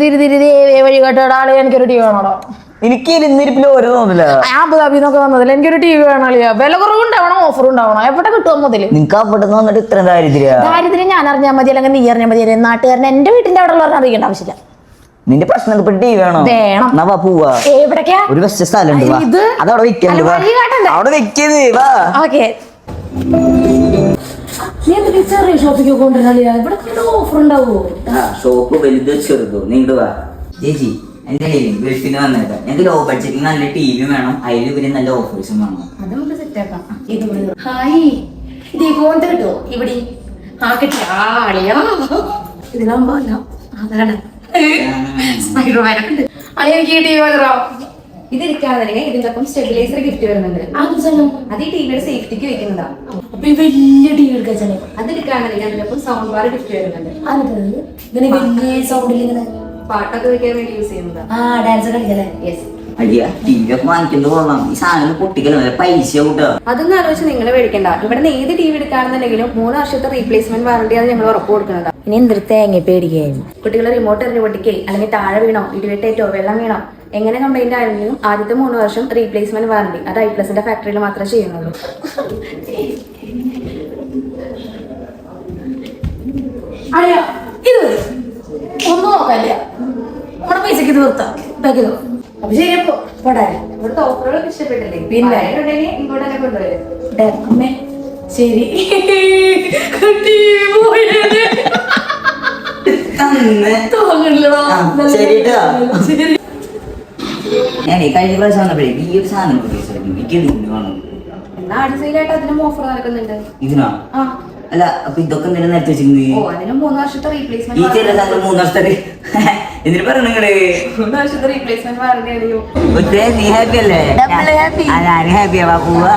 തിരി തിരി വഴി കേട്ടോടാളെ എനിക്കൊരു ടി വി വേണോടോ. എനിക്ക് ഇരുന്നിരിപ്പിൽ ഓരോ തോന്നില്ല. അബുദാബിന്നൊക്കെ വന്നതിൽ എനിക്കൊരു ടി വി വേണോ. വില കുറവുണ്ടാവണം, ഓഫർ ഉണ്ടാവണം. എവിടെ കിട്ടുമോ മുതല്? നിനക്ക് അവിടെ വന്നിട്ട് ഇത്ര ദാരിദ്ര്യം ഞാൻ അറിഞ്ഞാൽ മതി, അല്ലെങ്കിൽ നീ അറിഞ്ഞാൽ മതി. നാട്ടുകാരൻ എന്റെ വീട്ടിന്റെ അവിടെ ഉള്ളവരെ അറിയേണ്ട ആവശ്യമില്ല. നിന്റെ പ്രശ്നം ഇപ്പൊ ടി വി വേണോ? വേണം. പോവാ. എവിടേക്കാ? ഒരു ബെസ്റ്റ് സ്ഥലം ഉണ്ട്, അതവിടെ വെക്കണ്ട്. അവിടെ വെക്കത് വാ. ഓക്കെ. നീ എന്തൊക്കെ ചെറിയ ഷോപ്പിക്ക് കൊണ്ടുവരാ? ഇവിടെ ഓഫർ ഉണ്ടാവോ? ഷോപ്പ് വലുത് ചെറുതോ? നീണ്ട് വാ ചേച്ചി. എന്റെ ഗൾഫിന് വന്നേക്കാം. ഞങ്ങൾക്ക് ലോ ബഡ്ജറ്റിൽ നല്ല ടി വി വേണം, അതിൽ ഇവര് നല്ല ഓഫേഴ്സും വേണം. അത് നമുക്ക് സെറ്റ് ആക്കാം. ഹായ്, ഇതേപോലത്തെ കിട്ടുമോ ഇവിടെ? ആ കിട്ടി. ആളിയാ ഇതിനാകുമ്പോ അതാണ് സ്പൈഡർമാനൊക്കെ. എനിക്ക് ഈ ടി വി വന്നോ? ഇതിരിക്കാണെങ്കിൽ ഇതിന്റെ ഒപ്പം സ്റ്റെബിലൈസർ ഗിഫ്റ്റ് വരുന്നുണ്ട്. അത് ഈ ടിവിയുടെ സേഫ്റ്റിക്ക് വെക്കുന്നതാ. അപ്പൊ ഈ വലിയ ടി വി എടുക്കാൻ അതിരിക്കാണെങ്കിൽ അതിന്റെ ഒപ്പം സൗണ്ട് ബാർ ഗിഫ്റ്റ് വരുന്നുണ്ട്. ഇങ്ങനെ വലിയ സൗണ്ടിൽ ഇങ്ങനെ പാട്ടൊക്കെ വെക്കാൻ വേണ്ടി യൂസ് ചെയ്യുന്നതാ. ഡാൻസ് കളിക്കല്ലേ? യെസ്. അയ്യ ടി വി ഒക്കെ വാങ്ങിക്കുന്നത് കൊള്ളാം. ഈ സാധനം പൊട്ടിക്കല പൈസ കൂട്ടാ. അതൊന്നും ആലോചിച്ച് നിങ്ങൾ മേടിക്കണ്ട. ഇവിടെ നിന്ന് ഏത് ടി വി എടുക്കുകയാണെന്നുണ്ടെങ്കിലും 3 വർഷത്തെ റീപ്ലേസ്മെന്റ് വാറണ്ടിയാണ് ഞങ്ങൾ ഉറപ്പ് കൊടുക്കുന്നത്. ഇനി എന്തൊരു തേങ്ങ പേടിക്കായിരുന്നു. കുട്ടികളെ റിമോട്ട് എറിഞ്ഞ് പൊട്ടിക്കേ, അല്ലെങ്കിൽ താഴെ വീണോ, ഇടിവെട്ടേറ്റോ, വെള്ളം വീണോ, എങ്ങനെ കംപ്ലൈന്റ് ആണെങ്കിലും ആദ്യത്തെ 3 വർഷം റീപ്ലേസ്മെന്റ് വാറണ്ടി അത് ഐപ്ലസിന്റെ ഫാക്ടറിയിൽ മാത്രമേ ചെയ്യുന്നുള്ളൂ. ഇത് ഒന്നും നോക്കാനില്ല. നമ്മുടെ പൈസക്ക് ഇത് നിർത്താം. അപ്പൊ ശരിയപ്പോ ഇവിടുത്തെ ഓഫറുകളൊക്കെ ഇഷ്ടപ്പെട്ടില്ലേ? പിന്നെ ഇങ്ങോട്ട് തന്നെ കൊണ്ടുവരും. ശരി. ഞാൻ കഴിഞ്ഞ പ്രാവശ്യം വന്നപ്പോഴേ ഈ ഒരു സാധനം എനിക്ക് എന്നാ അടിസൈലായിട്ട് അതിനും ഓഫർ നടക്കുന്നുണ്ട്. ഇതിനാ? അല്ല അപ്പൊ ഇതൊക്കെ എന്തിനാ നേരത്തെ വെച്ചിരുന്നത്? അതിന് 3 വർഷത്തെ റീപ്ലേസ്മെന്റ്. ഈ ചില സാധനം 3 വർഷത്തെ എന്തിനു പറഞ്ഞു നിങ്ങള്? 3 വർഷത്തെ റീപ്ലേസ്മെന്റ് വാറണ്ടി അറിയോ? നീ ഹാപ്പി അല്ലേ? ഞാൻ ഹാപ്പിയാ. പോവാ.